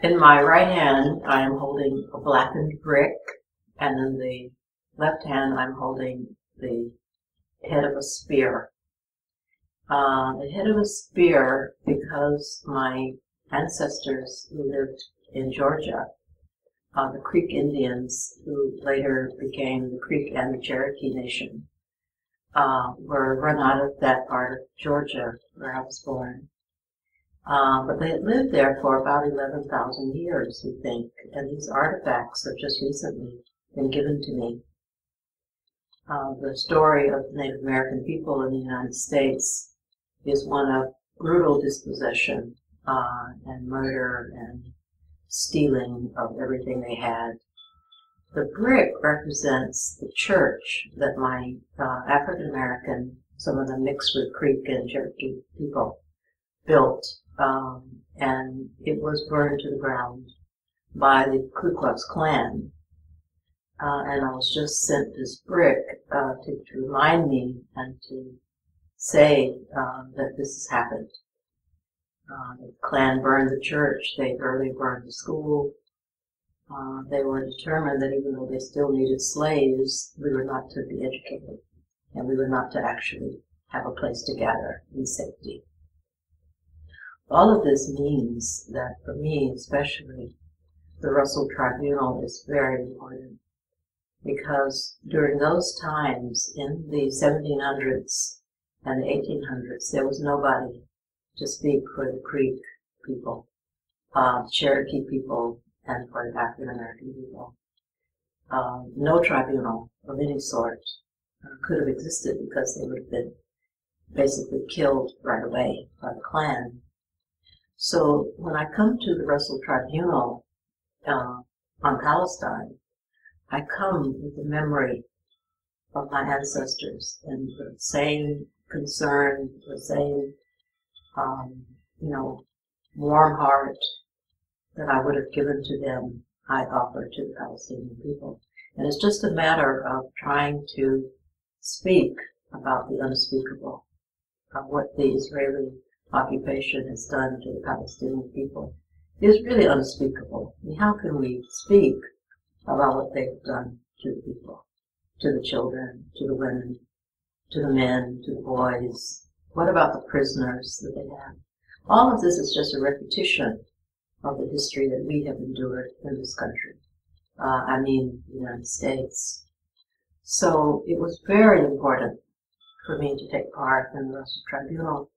In my right hand, I am holding a blackened brick, and in the left hand, I'm holding the head of a spear. The head of a spear because my ancestors who lived in Georgia, the Creek Indians, who later became the Creek and the Cherokee Nation, were run out of that part of Georgia where I was born. But they had lived there for about 11,000 years, we think, and these artifacts have just recently been given to me. The story of the Native American people in the United States is one of brutal dispossession and murder and stealing of everything they had. The brick represents the church that my African American, some of them mixed with Creek and Cherokee people, built, and it was burned to the ground by the Ku Klux Klan. And I was just sent this brick to remind me and to say that this has happened. The Klan burned the church. They early burned the school. They were determined that even though they still needed slaves, we were not to be educated, and we were not to actually have a place to gather in safety. All of this means that for me, especially, the Russell Tribunal is very important, because during those times in the 1700s and the 1800s, there was nobody to speak for the Creek people, Cherokee people, and for the African American people. No tribunal of any sort could have existed because they would have been basically killed right away by the Klan. So when I come to the Russell Tribunal on Palestine, I come with the memory of my ancestors and the same concern, the same, warm heart that I would have given to them, I offer to the Palestinian people. And it's just a matter of trying to speak about the unspeakable, of what the Israeli occupation has done to the Palestinian people. It is really unspeakable. I mean, how can we speak about what they've done to the people, to the children, to the women, to the men, to the boys? What about the prisoners that they have? All of this is just a repetition of the history that we have endured in this country. The United States. So it was very important for me to take part in the Russell Tribunal,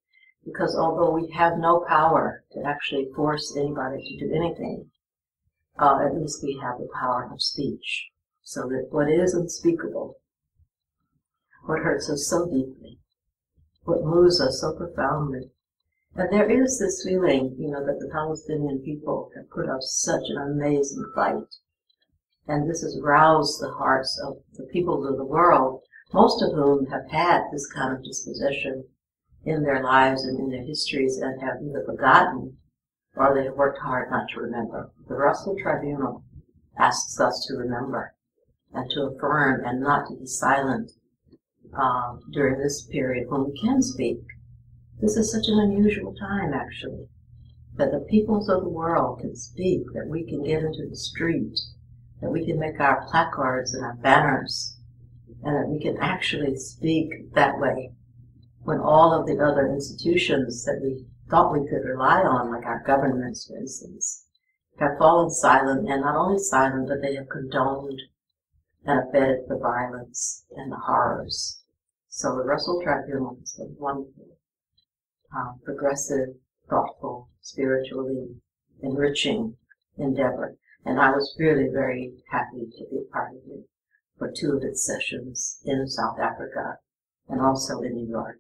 because although we have no power to actually force anybody to do anything, at least we have the power of speech, so that what is unspeakable, what hurts us so deeply, what moves us so profoundly. And there is this feeling, that the Palestinian people have put up such an amazing fight. And this has roused the hearts of the peoples of the world, most of whom have had this kind of dispossession in their lives and in their histories and have either forgotten or they have worked hard not to remember. The Russell Tribunal asks us to remember and to affirm and not to be silent during this period when we can speak. This is such an unusual time, actually, that the peoples of the world can speak, that we can get into the street, that we can make our placards and our banners, and that we can actually speak that way when all of the other institutions that we thought we could rely on, like our governments, for instance, have fallen silent, and not only silent, but they have condoned and abetted the violence and the horrors. So the Russell Tribunal is a wonderful, progressive, thoughtful, spiritually enriching endeavor. And I was really very happy to be a part of it for 2 of its sessions in South Africa and also in New York.